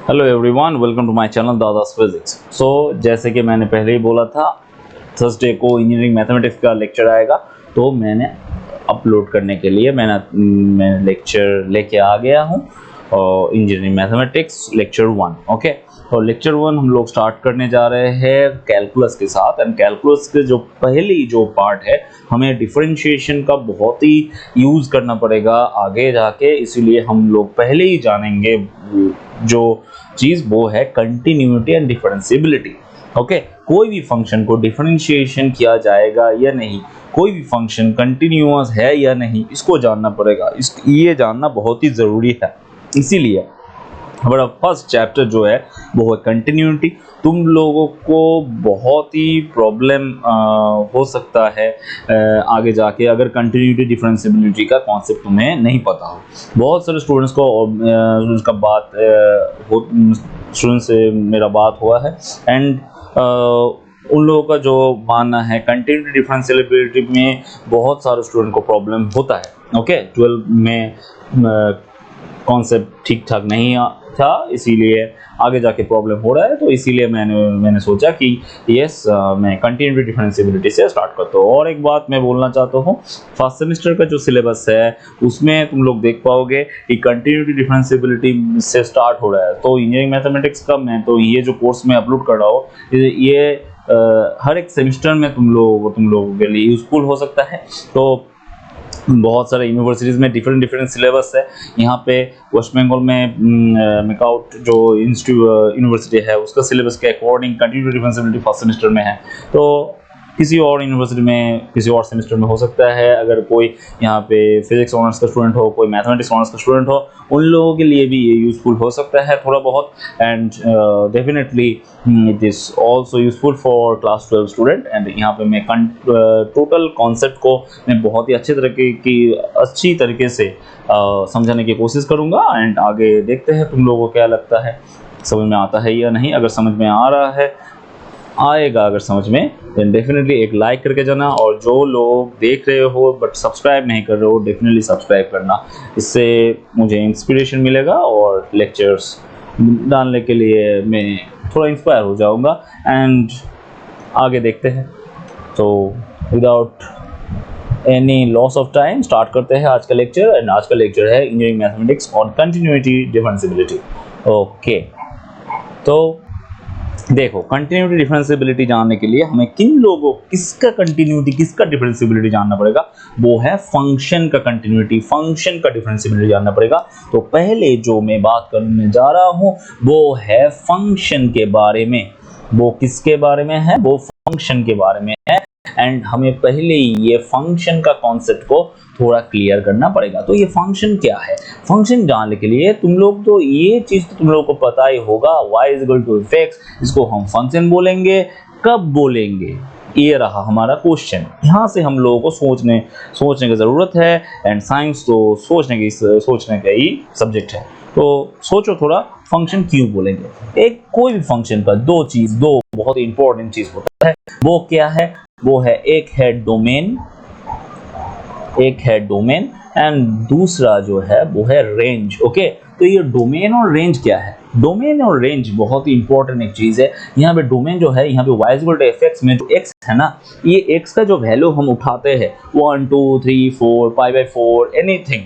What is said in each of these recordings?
Hello everyone, welcome to my channel Dada's physics. So जैसे कि मैंने पहले ही बोला था, थर्सडे को इंजीनियरिंग मैथमेटिक्स का लेक्चर आएगा, तो मैंने अपलोड करने के लिए मैं लेक्चर लेके आ गया हूँ और इंजीनियरिंग मैथमेटिक्स लेक्चर 1। ओके, और लेक्चर 1 हम लोग स्टार्ट करने जा रहे हैं कैलकुलस के साथ। एंड कैलकुलस के जो पहली जो पार्ट है, हमें डिफरेंशिएशन का बहुत ही यूज़ करना पड़ेगा आगे जाके, इसीलिए हम लोग पहले ही जानेंगे जो चीज़ वो है कंटिन्यूटी एंड डिफरेंशिएबिलिटी। ओके, कोई भी फंक्शन को डिफरेंशिएशन किया जाएगा या नहीं, कोई भी फंक्शन कंटिन्यूअस है या नहीं, इसको जानना पड़ेगा। ये जानना बहुत ही ज़रूरी है। इसीलिए हमारा फर्स्ट चैप्टर जो है वो है कंटिन्यूटी। तुम लोगों को बहुत ही प्रॉब्लम हो सकता है आगे जाके, अगर कंटिन्यूटी डिफरेंशिएबिलिटी का कॉन्सेप्ट तुम्हें नहीं पता हो। बहुत सारे स्टूडेंट्स को स्टूडेंट से मेरा बात हुआ है, एंड उन लोगों का जो मानना है कंटिन्यूटी डिफरेंशिएबिलिटी में बहुत सारे स्टूडेंट को प्रॉब्लम होता है। ओके, 12 में कॉन्सेप्ट ठीक ठाक नहीं था, इसीलिए आगे जाके प्रॉब्लम हो रहा है। तो इसीलिए मैंने सोचा कि मैं कंटिन्यूटी डिफरेंशिएबिलिटी से स्टार्ट करता हूँ। और एक बात मैं बोलना चाहता हूँ, फर्स्ट सेमेस्टर का जो सिलेबस है उसमें तुम लोग देख पाओगे कि कंटिन्यूटी डिफरेंशिएबिलिटी से स्टार्ट हो रहा है। तो इंजीनियरिंग मैथमेटिक्स का मैं तो ये जो कोर्स में अपलोड कर रहा हूँ, ये हर एक सेमेस्टर में तुम लोगों के लिए यूजफुल हो सकता है। तो बहुत सारे यूनिवर्सिटीज़ में डिफरेंट सिलेबस है। यहाँ पे वेस्ट बंगाल में मेकाउट जो यूनिवर्सिटी है, उसका सिलेबस के according continuity differentiability first semester में है। तो किसी और यूनिवर्सिटी में किसी और सेमेस्टर में हो सकता है। अगर कोई यहाँ पे फिजिक्स ऑनर्स का स्टूडेंट हो, कोई मैथमेटिक्स ऑनर्स का स्टूडेंट हो, उन लोगों के लिए भी ये यूज़फुल हो सकता है थोड़ा बहुत। And definitely it is also useful for class 12 student. And यहाँ पे मैं टोटल कॉन्सेप्ट को मैं बहुत ही अच्छी तरीके से समझाने की कोशिश करूँगा। एंड आगे देखते हैं तुम लोगों को क्या लगता है, समझ में आता है या नहीं। अगर समझ में आ रहा है, आएगा अगर समझ में, देन डेफिनेटली एक लाइक करके जाना। और जो लोग देख रहे हो बट सब्सक्राइब नहीं कर रहे हो, डेफिनेटली सब्सक्राइब करना। इससे मुझे इंस्पिरेशन मिलेगा और लेक्चर्स डालने के लिए मैं थोड़ा इंस्पायर हो जाऊंगा। एंड आगे देखते हैं। तो without any loss of time start करते हैं आज का लेक्चर। एंड आज का लेक्चर है engineering mathematics on continuity differentiability. Okay, तो देखो, कंटिन्यूटी डिफरेंशिएबिलिटी जानने के लिए हमें किसका कंटिन्यूटी किसका डिफरेंशिएबिलिटी जानना पड़ेगा, वो है फंक्शन का कंटिन्यूटी, फंक्शन का डिफरेंशिएबिलिटी जानना पड़ेगा। तो पहले जो मैं बात करने जा रहा हूँ वो है फंक्शन के बारे में। वो किसके बारे में है? वो फंक्शन के बारे में है। एंड हमें पहले ये फंक्शन का कॉन्सेप्ट को थोड़ा क्लियर करना पड़ेगा। तो ये फंक्शन क्या है? फंक्शन जानने के लिए ये चीज़ तो तुम लोग को पता ही होगा, y = f(x), इसको हम फंक्शन बोलेंगे। कब बोलेंगे? ये रहा हमारा क्वेश्चन। यहाँ से हम लोगों को सोचने की ज़रूरत है। एंड साइंस तो सोचने का ही सब्जेक्ट है। तो सोचो थोड़ा, फंक्शन क्यों बोलेंगे? कोई भी फंक्शन का दो बहुत ही इंपॉर्टेंट चीज़ होता है। वो क्या है? वो है एक है डोमेन एंड दूसरा जो है वो है रेंज। ओके, तो ये डोमेन और रेंज क्या है? डोमेन और रेंज बहुत ही इंपॉर्टेंट एक चीज़ है। यहाँ पे डोमेन जो है, यहाँ पे y = f(x) में जो x है ना, ये x का जो वैल्यू हम उठाते हैं 1 2 3 4 π/4 anything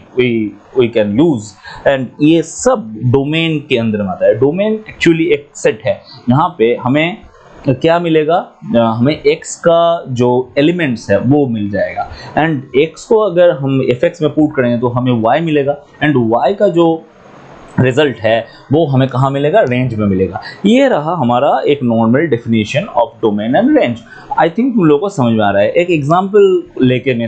we can use. And ये सब डोमेन के अंदर में आता है। डोमेन एक्चुअली एक सेट है। यहाँ पे हमें क्या मिलेगा? हमें x का जो एलिमेंट्स है वो मिल जाएगा। एंड x को अगर हम fx में पुट करेंगे तो हमें y मिलेगा। एंड y का जो रिजल्ट है वो हमें कहाँ मिलेगा? रेंज में मिलेगा। ये रहा हमारा एक normal definition of domain and range. I think तुम लोगों को समझ में आ रहा है। एक एग्जांपल लेके मैं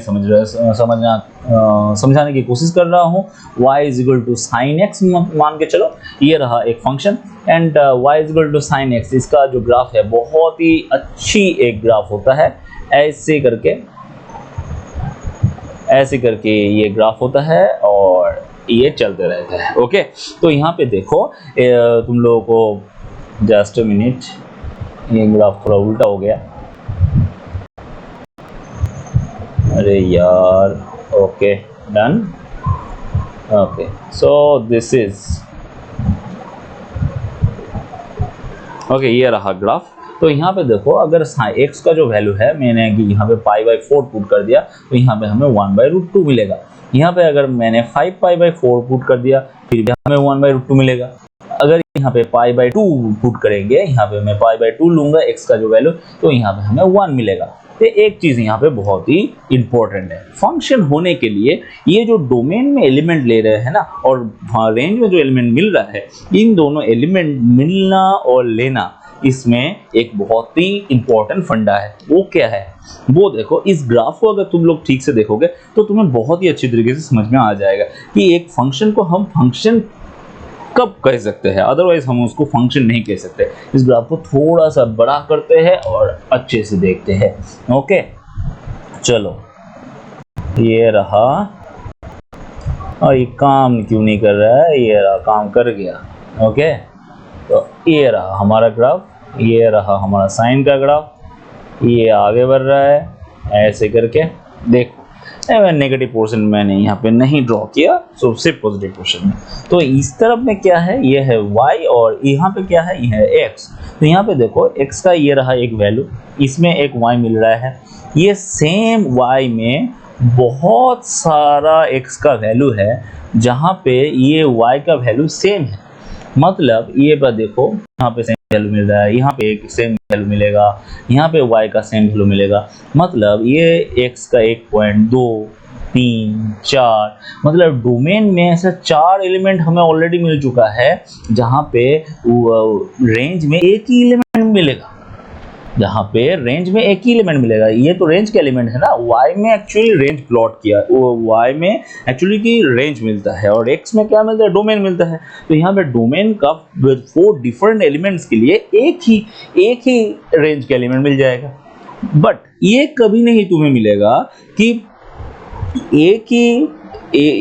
समझाने की कोशिश कर रहा हूँ। y = sin x मान के चलो, ये रहा एक function. And y = sin x, इसका जो ग्राफ है बहुत ही अच्छी एक ग्राफ होता है। ऐसे करके ये ग्राफ होता है और ये चलते रहता है। ओके, तो यहाँ पे देखो, तुम लोगों को जस्ट अ मिनट, ये ग्राफ थोड़ा उल्टा हो गया। अरे यार, okay done. Okay, so this is okay, ये रहा ग्राफ। तो यहाँ पे देखो, अगर x का जो वैल्यू है मैंने यहाँ पे π/4 पुट कर दिया तो यहाँ पे हमें 1/√2 मिलेगा। यहाँ पे अगर मैंने 5π/4 पुट कर दिया फिर भी हमें 1/√2 मिलेगा। अगर यहाँ पे π/2 पुट करेंगे, यहाँ पे मैं π/2 लूंगा x का जो वैल्यू, तो यहाँ पे हमें 1 मिलेगा। तो एक चीज यहाँ पे बहुत ही इंपॉर्टेंट है, फंक्शन होने के लिए ये जो डोमेन में एलिमेंट ले रहे हैं ना और रेंज में जो एलिमेंट मिल रहा है, इन दोनों एलिमेंट मिलना और लेना, इसमें एक बहुत ही इंपॉर्टेंट फंडा है। वो क्या है वो देखो, इस ग्राफ को अगर तुम लोग ठीक से देखोगे तो तुम्हें बहुत ही अच्छी तरीके से समझ में आ जाएगा कि एक फंक्शन को हम फंक्शन कब कह सकते हैं, अदरवाइज हम उसको फंक्शन नहीं कह सकते। इस ग्राफ को थोड़ा सा बड़ा करते हैं और अच्छे से देखते हैं। ओके, चलो ये रहा, और ये काम क्यों नहीं कर रहा है, ये रहा, काम कर गया। ओके, तो ये रहा हमारा ग्राफ, ये रहा हमारा साइन का ग्राफ, ये आगे बढ़ रहा है ऐसे करके। देखो नेगेटिव पोर्शन मैंने यहाँ पे नहीं ड्रॉ किया, तो सिर्फ पॉजिटिव पोर्शन में। तो इस तरफ में क्या है, ये है y, और यहाँ पे क्या है, ये है x। तो यहाँ पे देखो x का ये रहा एक वैल्यू, इसमें एक y मिल रहा है। ये सेम y में बहुत सारा x का वैल्यू है जहाँ पे ये y का वैल्यू सेम है। मतलब ये पर देखो, यहाँ पे सेम वैल्यू मिल रहा है, यहाँ पे एक सेम वैल्यू मिलेगा, यहाँ पे y का सेम वैल्यू मिलेगा। मतलब ये x का 1.2, 3, 4, मतलब डोमेन में ऐसे 4 एलिमेंट हमें ऑलरेडी मिल चुका है जहाँ पे रेंज में एक ही एलिमेंट मिलेगा, जहाँ पे रेंज में एक ही एलिमेंट मिलेगा। ये तो रेंज के एलिमेंट है ना, y में एक्चुअली रेंज प्लॉट किया, वो y में एक्चुअली की रेंज मिलता है और x में क्या मिलता है, डोमेन मिलता है। तो यहाँ पे डोमेन का 4 डिफरेंट एलिमेंट्स के लिए एक ही रेंज के एलिमेंट मिल जाएगा। बट ये कभी नहीं तुम्हें मिलेगा कि एक ही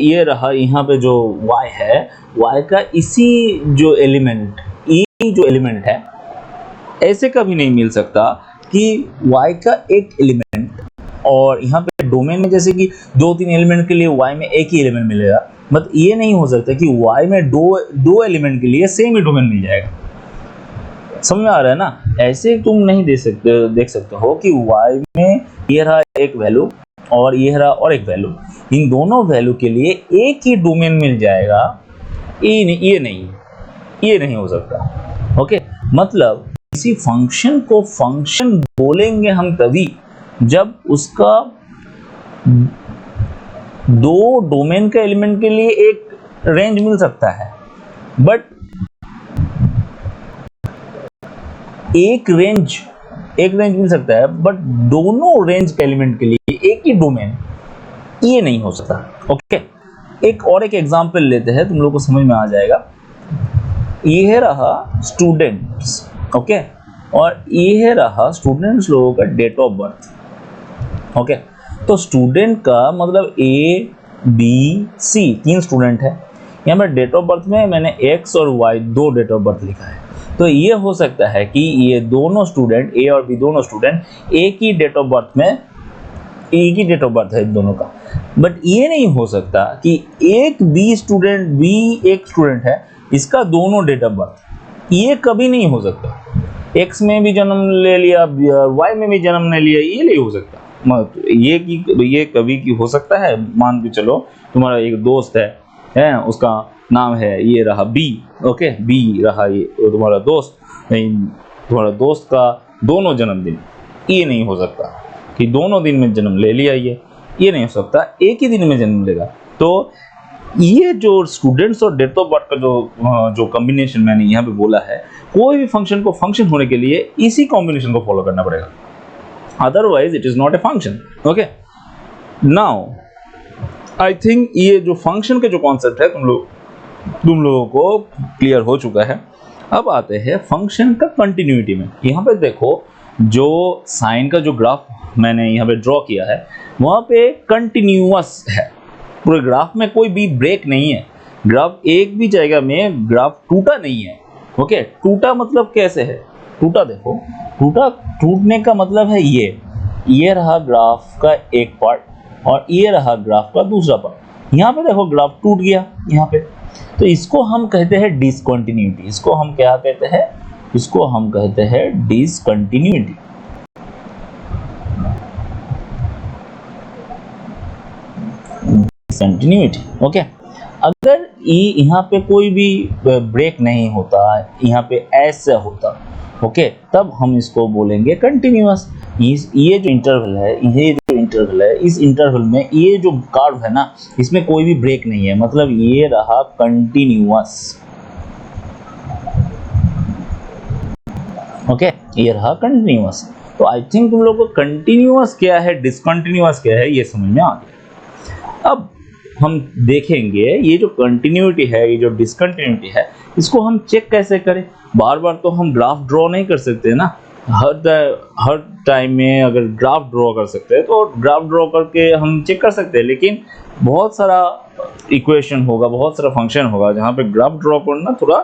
ये रहा यहाँ पे जो y है, y का इसी जो एलिमेंट, ये जो एलिमेंट है, ऐसे कभी नहीं मिल सकता कि y का एक एलिमेंट और यहाँ पे डोमेन में जैसे कि 2-3 एलिमेंट के लिए y में एक ही एलिमेंट मिलेगा। मतलब ये नहीं हो सकता कि y में दो एलिमेंट के लिए सेम ही डोमेन मिल जाएगा। समझ में आ रहा है ना? ऐसे तुम नहीं देख सकते हो कि y में ये रहा एक वैल्यू और ये रहा और एक वैल्यू, इन दोनों वैल्यू के लिए एक ही डोमेन मिल जाएगा। ये नहीं हो सकता। ओके, मतलब किसी फंक्शन को फंक्शन बोलेंगे हम तभी जब उसका 2 डोमेन के एलिमेंट के लिए एक रेंज मिल सकता है, बट एक रेंज मिल सकता है, बट दोनों रेंज के एलिमेंट के लिए एक ही डोमेन, ये नहीं हो सकता। ओके, एक एग्जांपल लेते हैं, तुम लोगों को समझ में आ जाएगा। ये रहा स्टूडेंट्स, ओके, और ये रहा स्टूडेंट्स लोगों का डेट ऑफ बर्थ। ओके, तो स्टूडेंट का मतलब A B C 3 स्टूडेंट है। यहाँ पर डेट ऑफ बर्थ में मैंने x और y 2 डेट ऑफ बर्थ लिखा है। तो ये हो सकता है कि ये दोनों स्टूडेंट A और B दोनों स्टूडेंट एक ही डेट ऑफ बर्थ में, एक ही डेट ऑफ बर्थ है इन दोनों का। बट ये नहीं हो सकता कि एक B एक स्टूडेंट है, इसका दोनों डेट ऑफ बर्थ, ये कभी नहीं हो सकता। x में भी जन्म ले लिया, y में भी जन्म ले लिया, ये नहीं हो सकता। ये कभी की हो सकता है। मान के चलो तुम्हारा एक दोस्त है, उसका नाम है ये रहा B, ओके, B रहा ये तुम्हारा दोस्त, तुम्हारा दोस्त का दोनों जन्मदिन, ये नहीं हो सकता कि दोनों दिन में जन्म ले लिया, ये नहीं हो सकता, एक ही दिन में जन्म लेगा। तो ये जो स्टूडेंट्स और डेट ऑफ बर्थ का जो कॉम्बिनेशन मैंने यहाँ पे बोला है, कोई भी फंक्शन को फंक्शन होने के लिए इसी कॉम्बिनेशन को फॉलो करना पड़ेगा, otherwise it is not a function. Okay, now I think ये जो फंक्शन के जो कॉन्सेप्ट है तुम लोगों को क्लियर हो चुका है। अब आते हैं फंक्शन का कंटिन्यूटी में। यहाँ पे देखो, जो साइन का जो ग्राफ मैंने यहाँ पे ड्रॉ किया है, वहाँ पे कंटिन्यूअस है, पूरे ग्राफ में कोई भी ब्रेक नहीं है, ग्राफ एक भी जगह में ग्राफ टूटा नहीं है। ओके, टूटा मतलब कैसे है, टूटा देखो, टूटने का मतलब है ये रहा ग्राफ का एक पार्ट और ये रहा ग्राफ का दूसरा पार्ट। यहाँ पे देखो ग्राफ टूट गया यहाँ पे, तो इसको हम कहते हैं डिसकंटिन्यूटी। इसको हम क्या कहते हैं, इसको हम कहते हैं डिसकंटिन्यूटी। Discontinuity, okay. अगर यहाँ पे कोई भी ब्रेक नहीं होता, यहाँ पे ऐसा होता, ओके, तब हम इसको बोलेंगे कंटिन्यूअस। ये जो इंटरवल है, इस इंटरवल में ये जो कर्व है ना, इसमें कोई भी ब्रेक नहीं है, मतलब ये रहा कंटिन्यूअस, ओके, ये रहा कंटिन्यूअस। तो आई थिंक तुम लोग को कंटिन्यूअस क्या है, डिसकंटिन्यूअस क्या है, ये समझ में आ गया। अब हम देखेंगे ये जो कंटिन्यूटी है, ये जो डिसकंटिन्यूटी है, इसको हम चेक कैसे करें। बार बार तो हम ग्राफ ड्रॉ नहीं कर सकते ना, हर टाइम में अगर ग्राफ ड्रॉ कर सकते हैं तो ग्राफ ड्रॉ करके हम चेक कर सकते हैं, लेकिन बहुत सारा इक्वेशन होगा, बहुत सारा फंक्शन होगा जहाँ पे ग्राफ ड्रॉ करना थोड़ा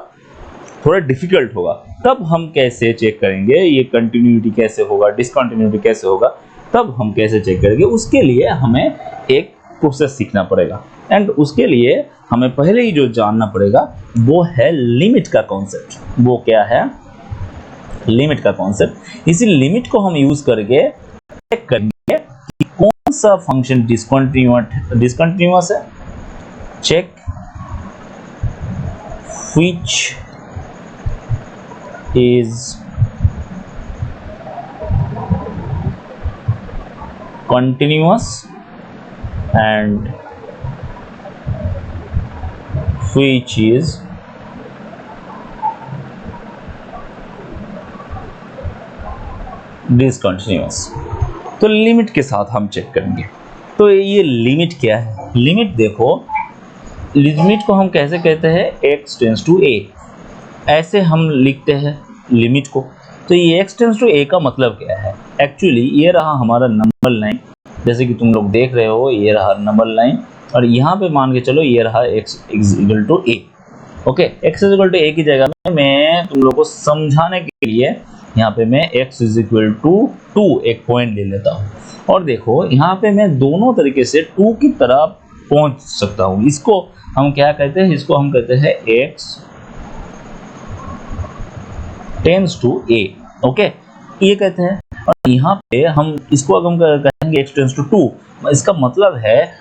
डिफिकल्ट होगा। तब हम कैसे चेक करेंगे ये कंटिन्यूटी कैसे होगा, डिसकंटिन्यूटी कैसे होगा, तब हम कैसे चेक करेंगे, उसके लिए हमें एक प्रोसेस सीखना पड़ेगा। एंड उसके लिए हमें पहले ही जो जानना पड़ेगा वो है लिमिट का कॉन्सेप्ट। वो क्या है? लिमिट का कॉन्सेप्ट। इसी लिमिट को हम यूज करके चेक करेंगे कि कौन सा फंक्शन डिसकंटिन्यूअस है। Check which is continuous and which is discontinuous। तो लिमिट के साथ हम चेक करेंगे। तो ये लिमिट क्या है? लिमिट देखो, लिमिट को हम कैसे कहते हैं, x टेंड्स टू a, ऐसे हम लिखते हैं लिमिट को। तो ये x टेंड्स टू a का मतलब क्या है? एक्चुअली ये रहा हमारा नंबर लाइन, जैसे कि तुम लोग देख रहे हो, ये रहा नंबर लाइन, और यहाँ पे मान के चलो ये रहा x equal to a, okay. x equal to a की जगह में मैं तुम लोग को समझाने के लिए यहाँ पे मैं x इक्वल टू 2 एक पॉइंट ले लेता हूँ, और देखो यहाँ पे मैं दोनों तरीके से 2 की तरफ पहुँच सकता हूँ। इसको हम क्या कहते हैं? इसको हम कहते हैं x tends to a, okay, ये कहते हैं। और यहाँ पे हम इसको अगर हम कहेंगे x टेंड्स टू 2, इसका मतलब है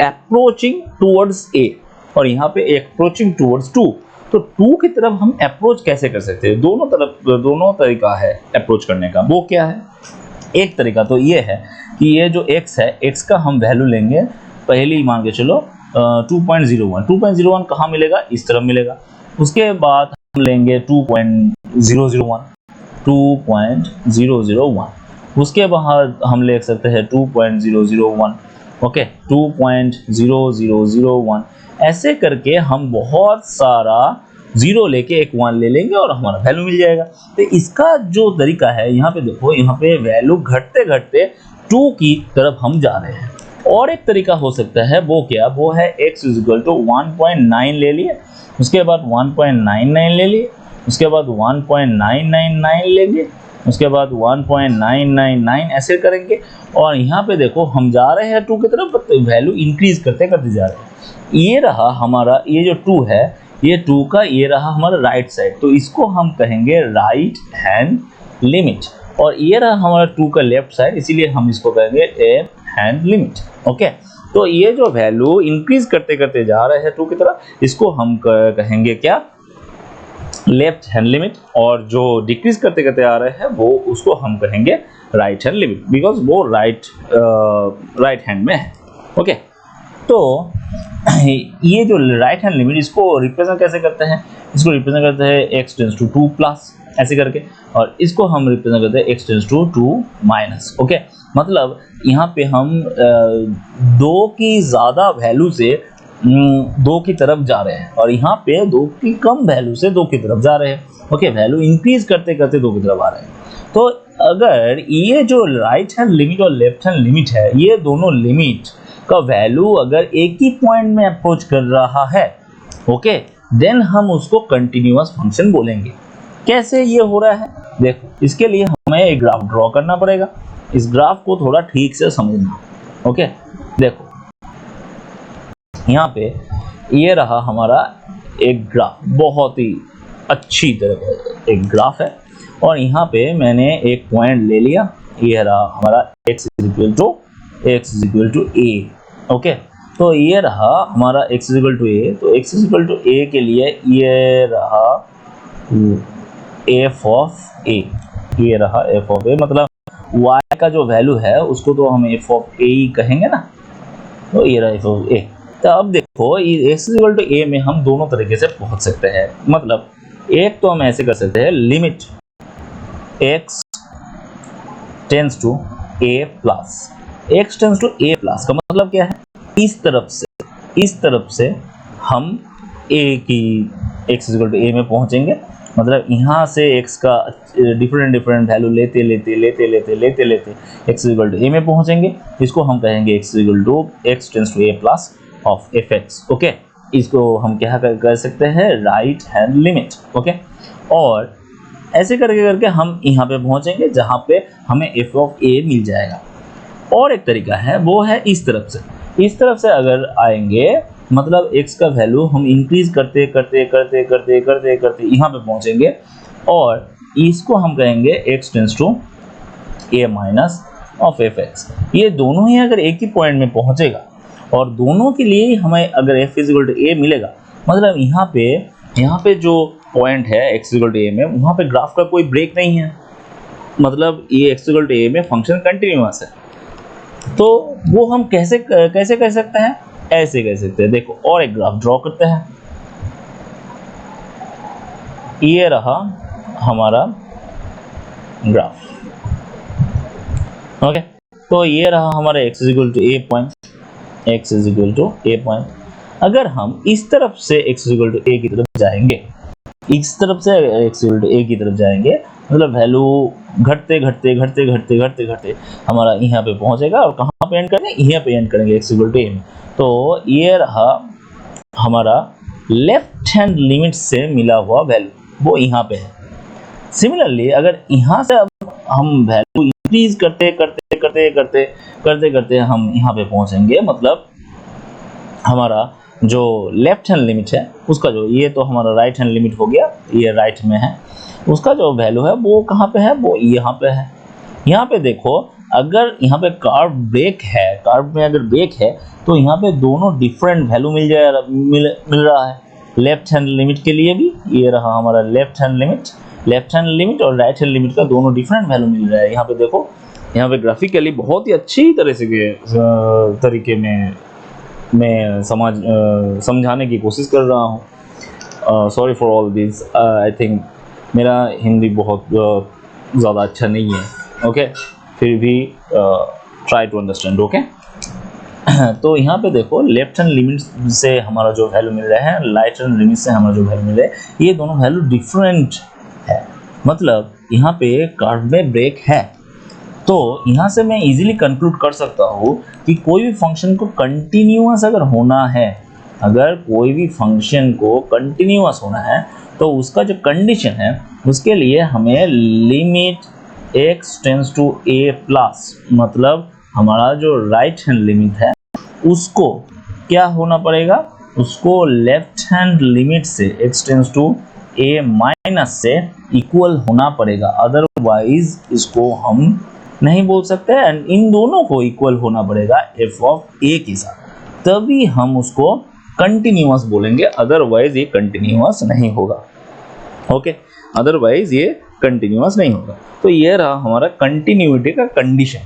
अप्रोचिंग टुवर्ड्स a, और यहाँ पे अप्रोचिंग टुवर्ड्स 2। तो 2 की तरफ हम अप्रोच कैसे कर सकते हैं? दोनों तरीका है अप्रोच करने का। वो क्या है? एक तरीका तो ये है कि ये जो x है, x का हम वैल्यू लेंगे, पहले मान के चलो 2.01। 2.01 कहाँ मिलेगा? इस तरफ मिलेगा। उसके बाद हम लेंगे 2.001, 2.001। उसके बाद हम ले सकते हैं 2.001, ओके, 2.0001। ऐसे करके हम बहुत सारा जीरो लेके एक 1 ले लेंगे और हमारा वैल्यू मिल जाएगा। तो इसका जो तरीका है, यहाँ पे देखो, यहाँ पे वैल्यू घटते घटते 2 की तरफ हम जा रहे हैं। और एक तरीका हो सकता है, वो क्या? वो है x इक्वल टू 1.9 ले लिए, उसके बाद 1.99 ले लिए, उसके बाद 1.999 लेंगे, उसके बाद 1.999, ऐसे करेंगे। और यहाँ पे देखो हम जा रहे हैं 2 की तरफ, वैल्यू इंक्रीज करते करते जा रहे हैं। ये रहा हमारा, ये जो 2 है, ये 2 का ये रहा हमारा राइट साइड, तो इसको हम कहेंगे राइट हैंड लिमिट। और ये रहा हमारा 2 का लेफ्ट साइड, इसीलिए हम इसको कहेंगे लेफ्ट हैंड लिमिट, ओके। तो ये जो वैल्यू इंक्रीज करते करते जा रहे हैं 2 की तरफ, इसको हम कहेंगे क्या? Left hand limit. और जो डिक्रीज करते करते आ रहे हैं वो, उसको हम कहेंगे राइट हैंड लिमिट, बिकॉज वो राइट हैंड में है, ओके। तो ये जो राइट हैंड लिमिट, इसको रिप्रेजेंट कैसे करते हैं? इसको रिप्रेजेंट करते हैं x टेंड्स टू 2 प्लस, ऐसे करके, और इसको हम रिप्रेजेंट करते हैं x tends to 2 minus, okay. मतलब यहाँ पे हम 2 की ज़्यादा वैल्यू से 2 की तरफ जा रहे हैं, और यहाँ पे 2 की कम वैल्यू से 2 की तरफ जा रहे हैं, ओके। वैल्यू इंक्रीज करते करते 2 की तरफ आ रहे हैं। तो अगर ये जो राइट हैंड लिमिट और लेफ्ट हैंड लिमिट है, ये दोनों लिमिट का वैल्यू अगर एक ही पॉइंट में अप्रोच कर रहा है, ओके, देन हम उसको कंटिन्यूअस फंक्शन बोलेंगे। कैसे ये हो रहा है? देखो, इसके लिए हमें एक ग्राफ ड्रॉ करना पड़ेगा। इस ग्राफ को थोड़ा ठीक से समझना, ओके। देखो यहाँ पे ये रहा हमारा एक ग्राफ, बहुत ही अच्छी तरह एक ग्राफ है और यहाँ पे मैंने एक पॉइंट ले लिया, ये रहा हमारा x is equal to a। Okay, तो ये रहा हमारा x is equal to a। तो x is equal to a के लिए ये रहा f ऑफ a, ये रहा f ऑफ a, मतलब y का जो वैल्यू है उसको तो हम f ऑफ a ही कहेंगे ना, तो ये रहा f ऑफ a। तो अब देखो x is equal to a में हम दोनों तरीके से पहुंच सकते हैं, मतलब एक तो हम ऐसे कर सकते हैं, limit x tends to a plus, x tends to a plus का मतलब क्या है, इस तरफ से हम a की x is equal to a में पहुंचेंगे, मतलब यहाँ से x का डिफरेंट वैल्यू लेते x is equal to a में पहुंचेंगे। इसको हम कहेंगे x is equal to x tends to a plus of fx। Okay, इसको हम क्या कर सकते हैं, राइट हैंड लिमिट। ओके, और ऐसे करके हम यहाँ पे पहुंचेंगे जहाँ पे हमें f ऑफ a मिल जाएगा। और एक तरीका है वो है इस तरफ से अगर आएंगे, मतलब x का वैल्यू हम इंक्रीज करते यहाँ पे पहुंचेंगे और इसको हम कहेंगे x tends to a minus of fx। ये दोनों ही अगर एक ही पॉइंट में पहुंचेगा और दोनों के लिए हमें अगर f is equal to a मिलेगा, मतलब यहाँ पे जो पॉइंट है x इक्वल टू a में, वहाँ पे ग्राफ का कोई ब्रेक नहीं है, मतलब ये x इक्वल टू a में फंक्शन कंटिन्यूअस है। तो वो हम कैसे कर सकते हैं, ऐसे कह सकते हैं। देखो और एक ग्राफ ड्रॉ करते हैं, ये रहा हमारा ग्राफ। ओके, तो ये रहा हमारा x equal to a point. अगर हम इस तरफ से x इक्वल टू a की तरफ जाएंगे, मतलब वैल्यू घटते हमारा यहाँ पे पहुंचेगा और कहाँ पे एंड करेंगे, यहाँ पे एंड करेंगे x इक्वल टू a में। तो ये रहा हमारा लेफ्ट हैंड लिमिट से मिला हुआ वैल्यू, वो यहाँ पे है। सिमिलरली अगर यहाँ से अब हम वैल्यू इंक्रीज करते हम यहाँ पे पहुंचेंगे, मतलब हमारा जो लेफ्ट हैंड लिमिट है उसका जो, ये तो हमारा राइट हैंड लिमिट हो गया, ये राइट में है, उसका जो वैल्यू है वो कहाँ पे है, वो यहाँ पे है। यहाँ पे देखो अगर यहाँ पे कर्व में अगर ब्रेक है तो यहाँ पे दोनों डिफरेंट वैल्यू मिल रहा है। लेफ्ट हैंड लिमिट के लिए भी ये रहा हमारा लेफ्ट हैंड लिमिट और राइट हैंड लिमिट का दोनों डिफरेंट वैल्यू मिल रहा है। यहाँ पे देखो, यहाँ पे ग्राफिकली बहुत ही अच्छी तरह से तरीके में मैं समझाने की कोशिश कर रहा हूँ। Sorry for all this, I think मेरा हिंदी बहुत ज़्यादा अच्छा नहीं है। ओके, फिर भी ट्राई टू अंडरस्टैंड। ओके, तो यहाँ पे देखो लेफ्ट हैंड लिमिट से हमारा जो वैल्यू मिल रहा है, राइट हैंड लिमिट से हमारा जो वैल्यू मिल रहा है, ये दोनों वैल्यू डिफरेंट है, मतलब यहाँ पे कर्व में ब्रेक है। तो यहाँ से मैं इजीली कंक्लूड कर सकता हूँ कि कोई भी फंक्शन को कंटिन्यूअस अगर होना है, तो उसका जो कंडीशन है उसके लिए हमें limit x tends to a plus, मतलब हमारा जो राइट हैंड लिमिट है उसको क्या होना पड़ेगा, उसको लेफ्ट हैंड लिमिट से x tends to a minus से इक्वल होना पड़ेगा, अदरवाइज इसको हम नहीं बोल सकते। एंड इन दोनों को इक्वल होना पड़ेगा f ऑफ a के साथ, तभी हम उसको कंटिन्यूअस बोलेंगे, अदरवाइज ये कंटिन्यूअस नहीं होगा। ओके, अदरवाइज ये कंटिन्यूअस नहीं होगा। तो ये रहा हमारा कंटिन्यूटी का कंडीशन।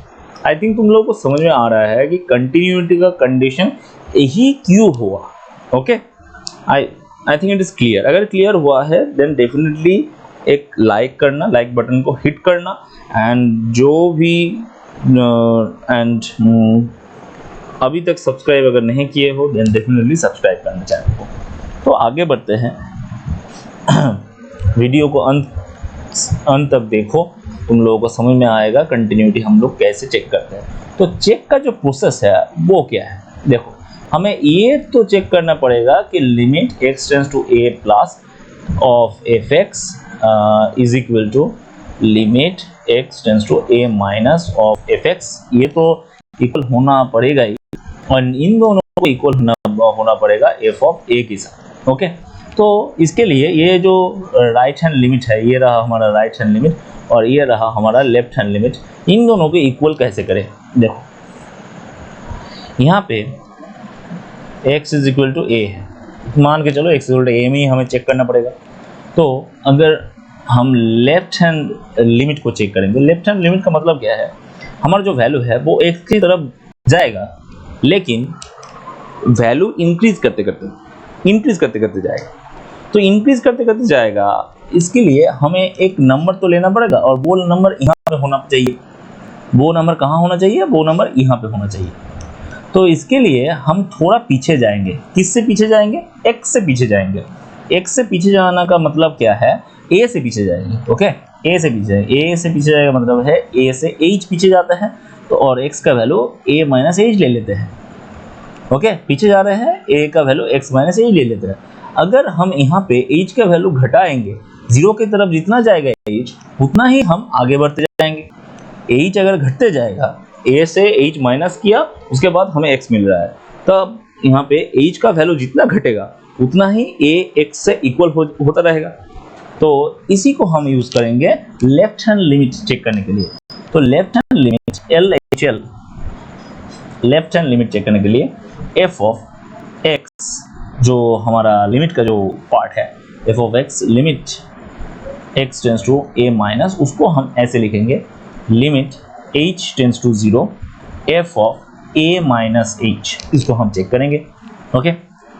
आई थिंक तुम लोगों को समझ में आ रहा है कि कंटिन्यूटी का कंडीशन यही क्यों हुआ। Okay, I think it is clear. अगर क्लियर हुआ है देन डेफिनेटली एक लाइक करना, लाइक बटन को हिट करना, एंड जो भी अभी तक सब्सक्राइब अगर नहीं किए हो देन डेफिनेटली सब्सक्राइब करना चैनल को। तो आगे बढ़ते हैं, वीडियो को अंत तक देखो, तुम लोगों को समझ में आएगा कंटिन्यूटी हम लोग कैसे चेक करते हैं। तो चेक का जो प्रोसेस है वो क्या है, देखो हमें ये तो चेक करना पड़ेगा कि limit x tends to a plus of fx is equal to limit x tends to a minus of fx, ये तो इक्वल होना पड़ेगा ही, और इन दोनों को इक्वल होना पड़ेगा f ऑफ a के साथ। ओके, तो इसके लिए ये जो राइट हैंड लिमिट है, ये रहा हमारा राइट हैंड लिमिट और ये रहा हमारा लेफ्ट हैंड लिमिट, इन दोनों को इक्वल कैसे करें। देखो यहाँ पे x is equal to a है, मान के चलो x is equal to a में ही हमें चेक करना पड़ेगा। तो अगर हम लेफ्ट हैंड लिमिट को चेक करेंगे, लेफ्ट हैंड लिमिट का मतलब क्या है, हमारा जो वैल्यू है वो x की तरफ जाएगा, लेकिन वैल्यू इंक्रीज करते करते जाएगा। तो इंक्रीज करते करते जाएगा, इसके लिए हमें एक नंबर तो लेना पड़ेगा और वो नंबर यहाँ पे होना चाहिए। वो नंबर कहाँ होना चाहिए, वो नंबर यहाँ पे होना चाहिए। तो इसके लिए हम थोड़ा पीछे जाएंगे। किससे पीछे जाएंगे, x से पीछे जाएंगे। x से पीछे जाना का मतलब क्या है, a से पीछे जाएंगे। ओके, a से पीछे जाएंगे। a से पीछे जाएगा मतलब है a से h पीछे जाता है, तो और x का वैल्यू a माइनस h ले लेते हैं। ओके, पीछे जा रहे हैं, a का वैल्यू x माइनस h ले लेते हैं। अगर हम यहाँ पे h का वैल्यू घटाएंगे, 0 की तरफ जितना जाएगा h उतना ही हम आगे बढ़ते जाएंगे। h अगर घटते जाएगा, a से h माइनस किया, उसके बाद हमें x मिल रहा है, तब यहाँ पे h का वैल्यू जितना घटेगा उतना ही a x से इक्वल होता रहेगा। तो इसी को हम यूज करेंगे लेफ्ट हैंड लिमिट चेक करने के लिए। तो left hand limit LHL, left hand limit check करने के लिए f ऑफ x, जो हमारा लिमिट का जो पार्ट है, f of x limit x tends to a minus, उसको हम ऐसे लिखेंगे limit h tends to 0 f of a minus h, इसको हम चेक करेंगे। Okay,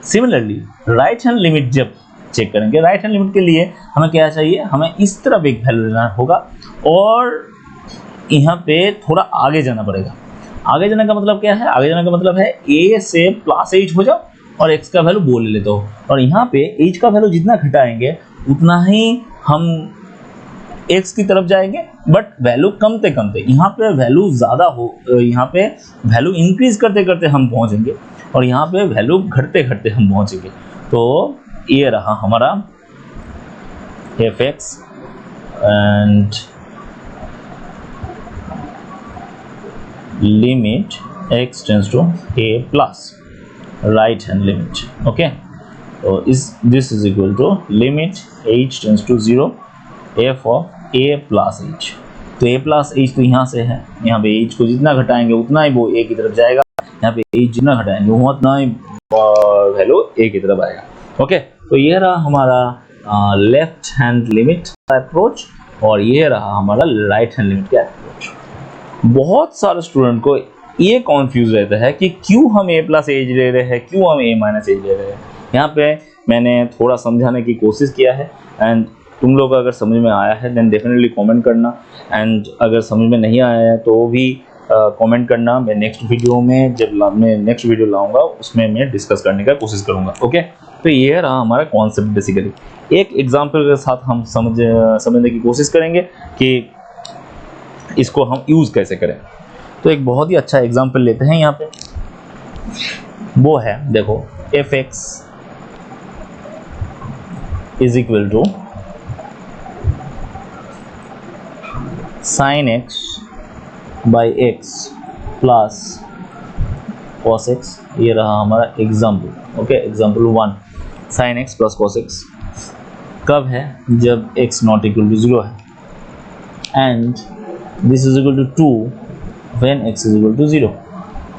similarly right hand limit जब चेक करेंगे, राइट हैंड लिमिट के लिए हमें क्या चाहिए, हमें इस तरफ एक वैल्यू लेना होगा और यहाँ पे थोड़ा आगे जाना पड़ेगा। आगे जाने का मतलब क्या है, आगे जाने का मतलब है a से प्लस h हो जाओ और x का वैल्यू वो ले लेते हो, और यहाँ पे h का वैल्यू जितना घटाएंगे उतना ही हम x की तरफ जाएंगे, बट वैल्यू कमते कमते, यहाँ पे वैल्यू ज़्यादा हो, यहाँ पे वैल्यू इंक्रीज करते करते हम पहुँचेंगे और यहाँ पे वैल्यू घटते घटते हम पहुँचेंगे। तो ये रहा हमारा fx and limit x tends to a plus right hand limit. Okay, तो this is equal to limit h tends to 0 f of a plus h। तो a प्लस h तो यहाँ से है, यहाँ पे h को जितना घटाएंगे उतना ही वो a की तरफ जाएगा, यहाँ पे h जितना घटाएंगे उतना ही वैल्यू a की तरफ आएगा। ओके, तो ये रहा हमारा लेफ्ट हैंड लिमिट का अप्रोच और ये रहा हमारा राइट हैंड लिमिट का अप्रोच। बहुत सारे स्टूडेंट को ये कॉन्फ्यूज रहता है कि क्यों हम a प्लस एज ले रहे हैं, क्यों हम a माइनस एज ले रहे हैं। यहाँ पे मैंने थोड़ा समझाने की कोशिश किया है, एंड तुम लोग अगर समझ में आया है देन डेफिनेटली कमेंट करना, एंड अगर समझ में नहीं आया है तो भी कमेंट करना। मैं नेक्स्ट वीडियो में जब मैं नेक्स्ट वीडियो लाऊंगा उसमें मैं डिस्कस करने का कोशिश करूँगा। ओके, तो ये रहा हमारा कॉन्सेप्ट। बेसिकली एक एग्जाम्पल के साथ हम समझने की कोशिश करेंगे कि इसको हम यूज़ कैसे करें। तो एक बहुत ही अच्छा एग्जाम्पल लेते हैं यहाँ पे, वो है देखो fx is equal to sine x by x plus cos x। ये रहा हमारा example. Okay, example 1, sine x plus cos x कब है, जब x नॉट इक्वल टू 0 है, and this is equal to 2 when x is equal to 0।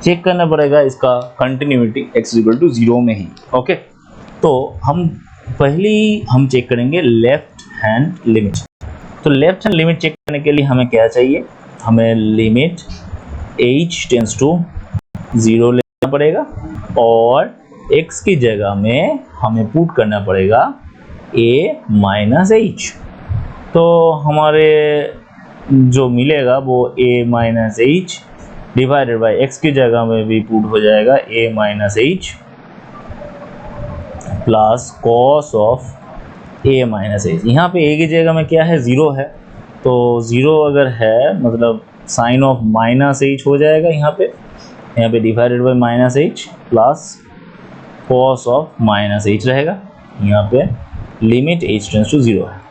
Check करना पड़ेगा इसका continuity x is equal to 0 में ही। ओके, तो हम चेक करेंगे लेफ्ट हैंड लिमिट। तो लेफ्ट हैंड लिमिट चेक करने के लिए हमें क्या चाहिए, हमें लिमिट h टेंड्स टू 0 लेना पड़ेगा और x की जगह में हमें पुट करना पड़ेगा a माइनस h। तो हमारे जो मिलेगा वो a minus h divided by x की जगह में भी पुट हो जाएगा a minus h plus cos of a minus h। यहाँ पे a की जगह में क्या है, 0 है, तो 0 अगर है मतलब साइन ऑफ माइनस h हो जाएगा यहाँ पे divided by minus h plus cos of minus h रहेगा। यहाँ पे लिमिट h टेंड्स टू 0 है।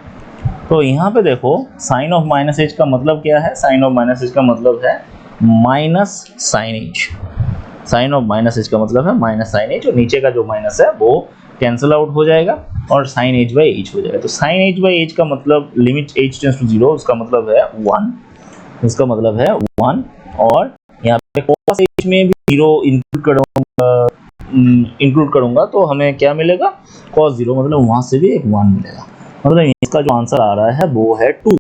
तो यहाँ पे देखो साइन ऑफ माइनस h का मतलब क्या है, साइन ऑफ माइनस h का मतलब है minus sine h। Sine of minus h का मतलब है माइनस साइन h, और नीचे का जो माइनस है वो कैंसिल आउट हो जाएगा और साइन एच बाई एच हो जाएगा। तो साइन एच बाई एच का मतलब लिमिट एच टेंस टू 0, उसका मतलब है 1, इसका मतलब है 1। और यहाँ पे cos h में भी 0 इंक्लूड करूंगा तो हमें क्या मिलेगा, cos 0, मतलब वहां से भी एक 1 मिलेगा। मतलब इसका जो आंसर आ रहा है वो है 2,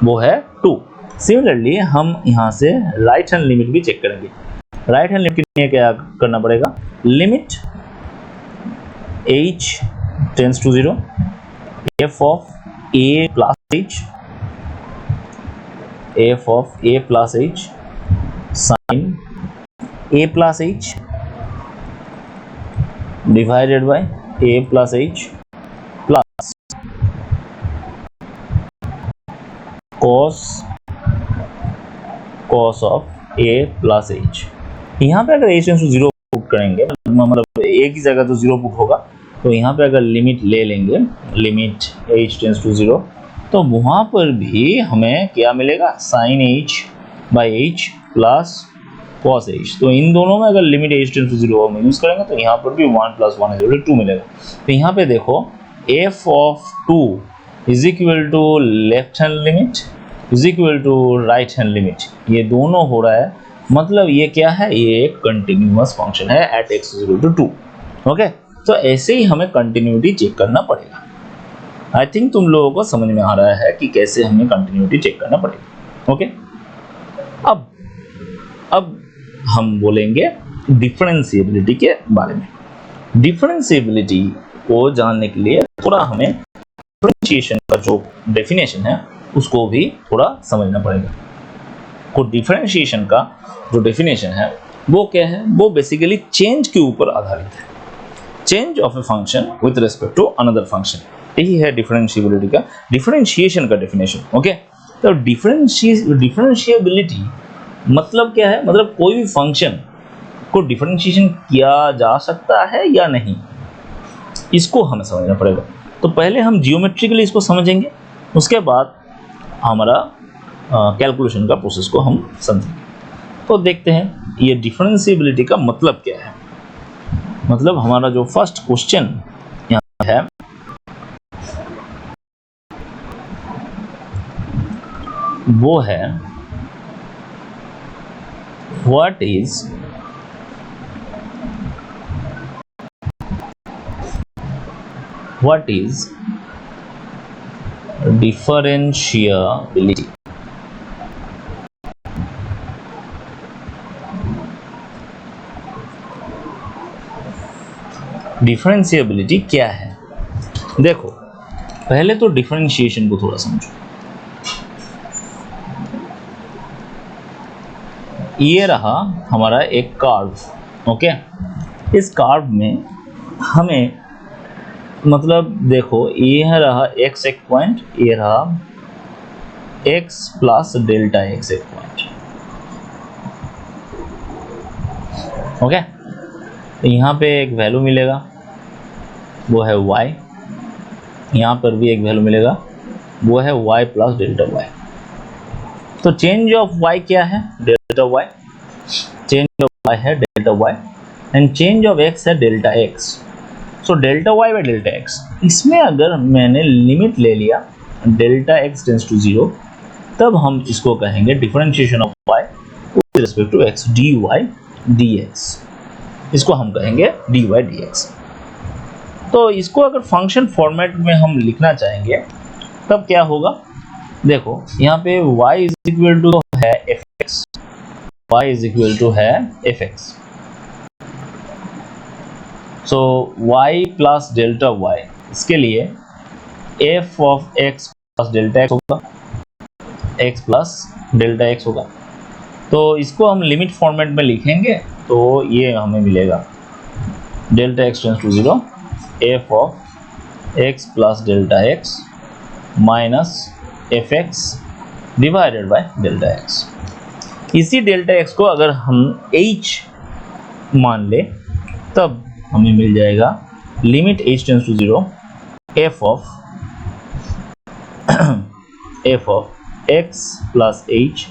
वो है 2। सिमिलरली हम यहाँ से राइट हैंड लिमिट भी चेक करेंगे। राइट हैंड लिमिट के लिए क्या करना पड़ेगा, limit h tends to 0 f of a plus h, f of a plus h sin a plus h divided by a plus h plus cos of a plus h। यहाँ पे अगर h tends to 0 put करेंगे, मतलब एक ही जगह तो 0 put होगा, तो यहाँ पे अगर लिमिट ले लेंगे, लिमिट h टेंस टू 0, तो वहाँ पर भी हमें क्या मिलेगा, sine h by h plus cos h। तो इन दोनों में अगर लिमिट h टेंस टू 0 हम यूज करेंगे तो यहाँ पर भी 1 प्लस 1 इज 2 मिलेगा। तो यहाँ पे देखो f of 2 is equal to left hand limit is equal to right hand limit, ये दोनों हो रहा है, मतलब ये क्या है, ये एक कंटिन्यूअस फंक्शन है at x equal to 2। Okay, तो ऐसे ही हमें कंटिन्यूटी चेक करना पड़ेगा। आई थिंक तुम लोगों को समझ में आ रहा है कि कैसे हमें कंटिन्यूटी चेक करना पड़ेगा। ओके, अब हम बोलेंगे डिफरेंशिएबिलिटी के बारे में। डिफरेंशिएबिलिटी को जानने के लिए थोड़ा हमें डिफरेंशिएशन का जो डेफिनेशन है उसको भी थोड़ा समझना पड़ेगा। को डिफरेंशिएशन का जो डेफिनेशन है वो क्या है, वो बेसिकली चेंज के ऊपर आधारित है, change of a function with respect to another function. यही है डिफरेंशिएबिलिटी का, डिफरेंशिएशन का डेफिनेशन। ओके, तो डिफरेंशिएबिलिटी मतलब क्या है, मतलब कोई भी फंक्शन को डिफरेंशिएशन किया जा सकता है या नहीं, इसको हमें समझना पड़ेगा। तो पहले हम जियोमेट्रिकली इसको समझेंगे, उसके बाद हमारा कैलकुलेशन का प्रोसेस को हम समझेंगे। तो देखते हैं ये डिफरेंशिएबिलिटी का मतलब क्या है। मतलब हमारा जो फर्स्ट क्वेश्चन यहाँ है वो है व्हाट इज डिफरेंशिएबिलिटी। डिफरेंशिएबिलिटी क्या है, देखो पहले तो डिफरेंशिएशन को थोड़ा समझो। ये रहा हमारा एक कर्व। ओके, इस कर्व में हमें मतलब देखो ये रहा x एक पॉइंट, ये रहा x प्लस डेल्टा x एक पॉइंट। ओके, तो यहाँ पे एक वैल्यू मिलेगा वो है y, यहाँ पर भी एक वैल्यू मिलेगा वो है y प्लस डेल्टा y। तो चेंज ऑफ y क्या है, delta y, change of y है delta y and change of x है delta x। So delta y by delta x, इसमें अगर मैंने लिमिट ले लिया डेल्टा x टेंस टू 0, तब हम इसको कहेंगे differentiation of y with respect to x dy dx, इसको हम कहेंगे dy dx। तो इसको अगर फंक्शन फॉर्मेट में हम लिखना चाहेंगे तब क्या होगा, देखो यहाँ पे y इज इक्वल टू है fx, y is equal to है fx। So y plus delta y, इसके लिए f of x plus delta x होगा, x प्लस डेल्टा x होगा। तो इसको हम लिमिट फॉर्मेट में लिखेंगे तो ये हमें मिलेगा delta x tends to 0 f of x plus delta x minus fx divided by delta x। इसी डेल्टा x को अगर हम h मान ले तब हमें मिल जाएगा limit h tends to 0 f of x plus h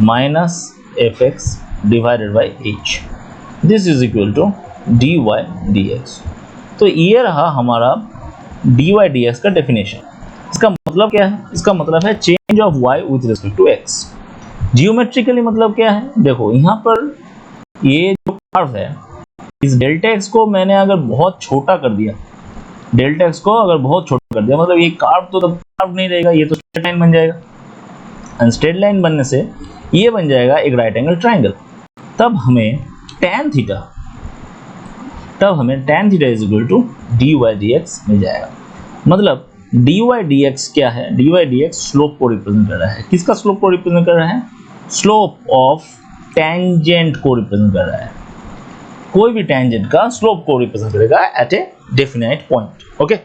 minus fx divided by h, this is equal to dy dx। तो ये रहा हमारा dy dx का डेफिनेशन। इसका मतलब क्या है? इसका मतलब है change of y with respect to x। Geometrically मतलब क्या है? देखो यहाँ पर ये जो कर्व है, इस डेल्टा x को मैंने अगर बहुत छोटा कर दिया, डेल्टा x को अगर बहुत छोटा कर दिया, मतलब ये कर्व तो तब कर्व नहीं रहेगा, ये तो स्ट्रेट लाइन बन जाएगा। एंड स्ट्रेट लाइन बनने से ये बन जाएगा एक राइट एंगल ट्राइंगल। तब हमें tan theta is equal to dy dx मिल जाएगा। मतलब dy dx क्या है? dy dx स्लोप को रिप्रेजेंट कर रहा है। किसका स्लोप को रिप्रेजेंट कर रहा है? स्लोप ऑफ टेंजेंट को रिप्रेजेंट कर रहा है। कोई भी टेंजेंट का स्लोप को रिप्रेजेंट करेगा एट ए डेफिनाइट पॉइंट। ओके,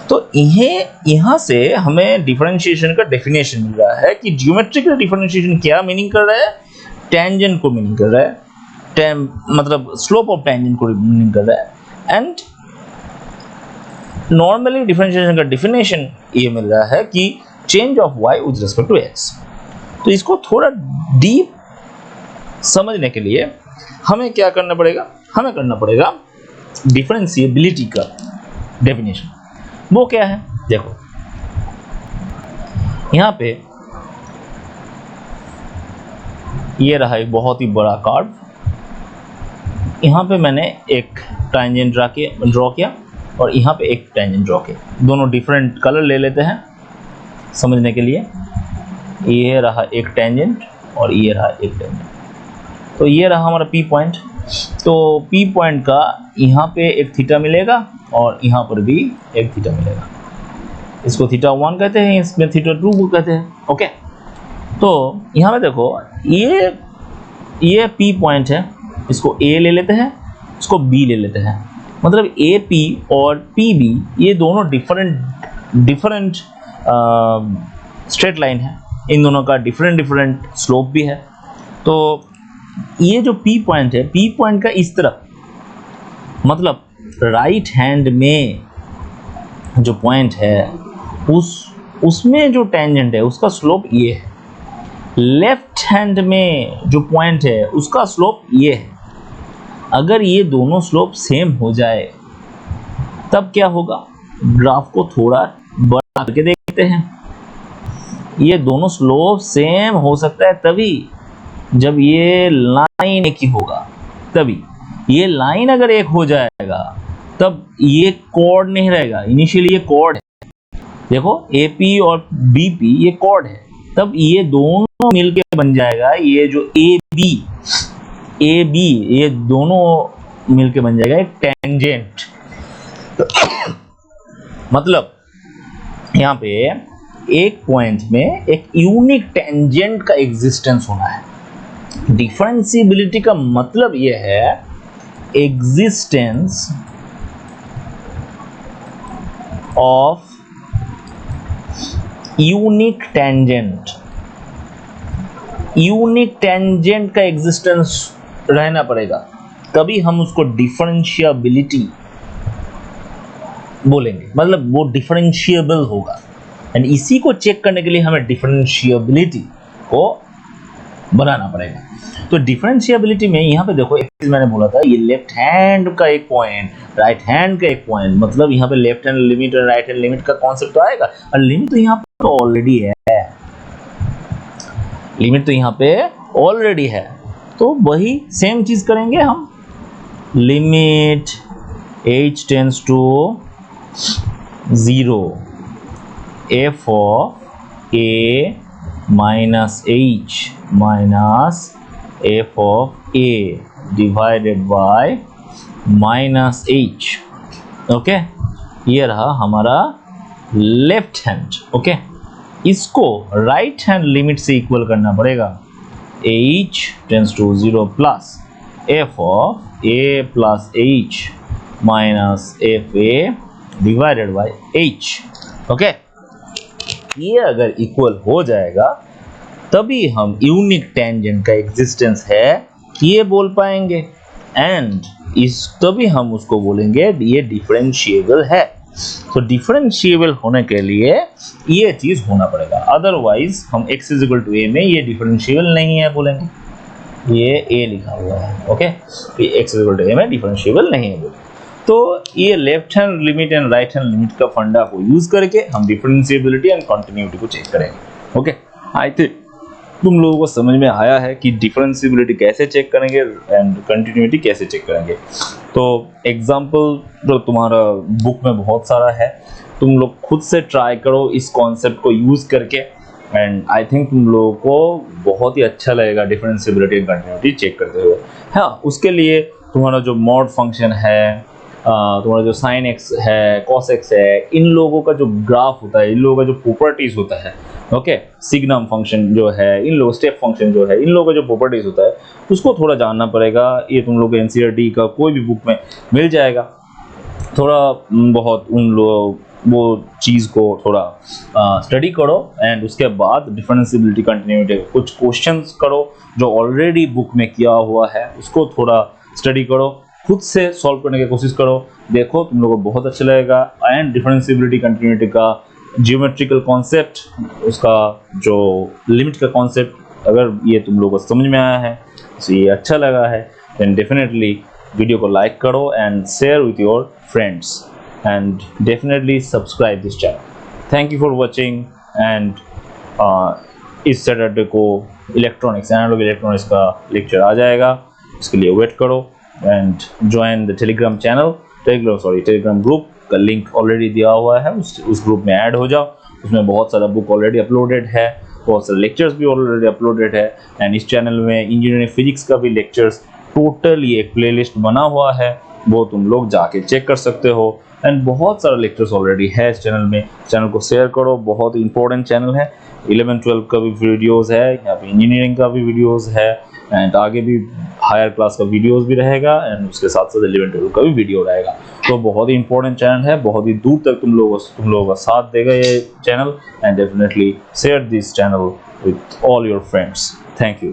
तो यहाँ से हमें डिफरेंशिएशन का डेफिनेशन मिल रहा है कि ज्योमेट्रिकल डिफरेंशिएशन क्या मीनिंग कर रहा है? टेंजेंट को मीनिंग कर रहा है, मतलब स्लोप ऑफ टेंजेंट को मीनिंग कर रहा है। एंड नॉर्मली डिफरेंशिएशन का डेफिनेशन ये मिल रहा है कि change of y with respect to x। तो इसको थोड़ा डीप समझने के लिए हमें क्या करना पड़ेगा? हमें करना पड़ेगा डिफरेंशिएबिलिटी का डेफिनेशन। वो क्या है? देखो यहाँ पे ये रहा एक बहुत ही बड़ा कर्व। यहाँ पे मैंने एक टेंजेंट ड्रॉ किया और यहाँ पे एक टेंजेंट ड्रॉ किया। दोनों डिफरेंट कलर ले लेते हैं समझने के लिए। ये रहा एक टेंजेंट और ये रहा एक टेंजेंट। तो ये रहा हमारा P पॉइंट। तो P पॉइंट का यहाँ पे एक थीटा मिलेगा और यहाँ पर भी एक थीटा मिलेगा। इसको थीटा 1 कहते हैं, इसमें थीटा 2 को कहते हैं। ओके, तो यहाँ पे देखो ये P पॉइंट है, इसको A ले लेते हैं, इसको B ले लेते हैं। मतलब AP और PB ये दोनों डिफरेंट स्ट्रेट लाइन है। इन दोनों का डिफरेंट स्लोप भी है। तो ये जो P पॉइंट है, P पॉइंट का इस तरफ, मतलब राइट हैंड में जो पॉइंट है उसमें जो टेंजेंट है उसका स्लोप ये है। लेफ्ट हैंड में जो पॉइंट है उसका स्लोप ये है। अगर ये दोनों स्लोप सेम हो जाए तब क्या होगा? ग्राफ को थोड़ा बड़ा करके देखते हैं। ये दोनों स्लोप सेम हो सकता है तभी जब ये लाइन एक ही होगा। तभी ये लाइन अगर एक हो जाएगा तब ये कॉर्ड नहीं रहेगा। इनिशियली ये कॉर्ड है, देखो AP और BP ये कॉर्ड है। तब ये दोनों मिलके बन जाएगा, ये जो AB ये दोनों मिलके बन जाएगा एक टेंजेंट। मतलब यहाँ पे एक पॉइंट में एक यूनिक टेंजेंट का एग्जिस्टेंस होना है। डिफरेंशिएबिलिटी का मतलब ये है existence of unique tangent. Unique tangent का एग्जिस्टेंस रहना पड़ेगा, तभी हम उसको डिफरेंशिएबिलिटी बोलेंगे। मतलब वो डिफरेंशिएबल होगा। एंड इसी को चेक करने के लिए हमें डिफरेंशिएबिलिटी को बनाना पड़ेगा। तो डिफरेंशिएबिलिटी में यहाँ पे देखो एक चीज मैंने बोला था, ये लेफ्ट हैंड का एक पॉइंट, राइट हैंड का एक पॉइंट, मतलब यहाँ पे लेफ्ट हैंड लिमिट और राइट हैंड लिमिट का कॉन्सेप्ट तो आएगा। और लिमिट तो यहाँ पे ऑलरेडी है, लिमिट तो यहाँ पे ऑलरेडी है। तो वही सेम चीज करेंगे हम। Limit h tends to 0 f of a minus h minus f of a divided by minus h। Okay, ये रहा हमारा लेफ्ट हैंड। ओके, इसको राइट हैंड लिमिट से इक्वल करना पड़ेगा। h tends to 0 plus f of a plus h minus f a divided by h। Okay, ये अगर equal हो जाएगा तभी हम यूनिक टेंजेंट का एग्जिस्टेंस है ये बोल पाएंगे। एंड तभी हम उसको बोलेंगे ये डिफरेंशिएबल है। तो डिफरेंशिएबल होने के लिए ये चीज होना पड़ेगा, अदरवाइज हम x = a में ये डिफरेंशिएबल नहीं है बोलेंगे। ये a लिखा हुआ है। ओके, x = a में डिफरेंशिएबल नहीं है बोलेंगे। तो ये left hand limit and right hand limit का फंडा को यूज करके हम डिफरेंशिएबिलिटी एंड कंटिन्यूटी को चेक करेंगे। ओके, आई थिंक तुम लोगों को समझ में आया है कि डिफरेंशिएबिलिटी कैसे चेक करेंगे एंड कंटिन्यूटी कैसे चेक करेंगे। तो एग्जांपल जो तुम्हारा बुक में बहुत सारा है, तुम लोग खुद से ट्राई करो इस कॉन्सेप्ट को यूज करके, एंड आई थिंक तुम लोगों को बहुत ही अच्छा लगेगा डिफरेंशिएबिलिटी एंड कंटिन्यूटी चेक करते हुए। हाँ, उसके लिए तुम्हारा जो मॉड फंक्शन है, तुम्हारा जो साइन एक्स है, कॉस एक्स है, इन लोगों का जो ग्राफ होता है, इन लोगों का जो प्रॉपर्टीज होता है, ओके, सिग्नम फंक्शन जो है, इन लोगों स्टेप फंक्शन जो है, इन लोगों का जो प्रॉपर्टीज होता है उसको थोड़ा जानना पड़ेगा। ये तुम लोग एनसीईआरटी का कोई भी बुक में मिल जाएगा। थोड़ा बहुत उन लोग वो चीज़ को थोड़ा स्टडी करो एंड उसके बाद डिफरेंशिएबिलिटी कंटिन्यूटी कुछ क्वेश्चंस करो जो ऑलरेडी बुक में किया हुआ है, उसको थोड़ा स्टडी करो, खुद से सॉल्व करने की कोशिश करो, देखो तुम लोगों को बहुत अच्छा लगेगा। एंड डिफरेंशिएबिलिटी कंटिन्यूटी का जियोमेट्रिकल कॉन्सेप्ट, उसका जो लिमिट का कॉन्सेप्ट, अगर ये तुम लोगों को समझ में आया है, तो ये अच्छा लगा है, देन डेफिनेटली वीडियो को लाइक करो and share with your friends and definitely subscribe this channel. Thank you for watching and इस सैटरडे को इलेक्ट्रॉनिक्स एनालॉग इलेक्ट्रॉनिक्स का लेक्चर आ जाएगा, इसके लिए वेट करो and join the Telegram channel, Telegram group का लिंक ऑलरेडी दिया हुआ है, उस ग्रुप में ऐड हो जाओ। उसमें बहुत सारा बुक ऑलरेडी अपलोडेड है, बहुत सारे लेक्चर्स भी ऑलरेडी अपलोडेड है, एंड इस चैनल में इंजीनियरिंग फिजिक्स का भी लेक्चर्स टोटल ये एक प्लेलिस्ट बना हुआ है, वो तुम लोग जाके चेक कर सकते हो। एंड बहुत सारा लेक्चर्स ऑलरेडी है इस चैनल में, चैनल को शेयर करो, बहुत ही इंपॉर्टेंट चैनल है। 11-12 का भी वीडियोस है, यहाँ पे इंजीनियरिंग का भी वीडियोस है, एंड आगे भी हायर क्लास का वीडियोस भी रहेगा, एंड उसके साथ साथ 11-12 का भी वीडियो रहेगा। तो बहुत ही इंपॉर्टेंट चैनल है, बहुत ही दूर तक तुम लोगों का साथ देगा ये channel, and definitely share this channel with all your friends. Thank you.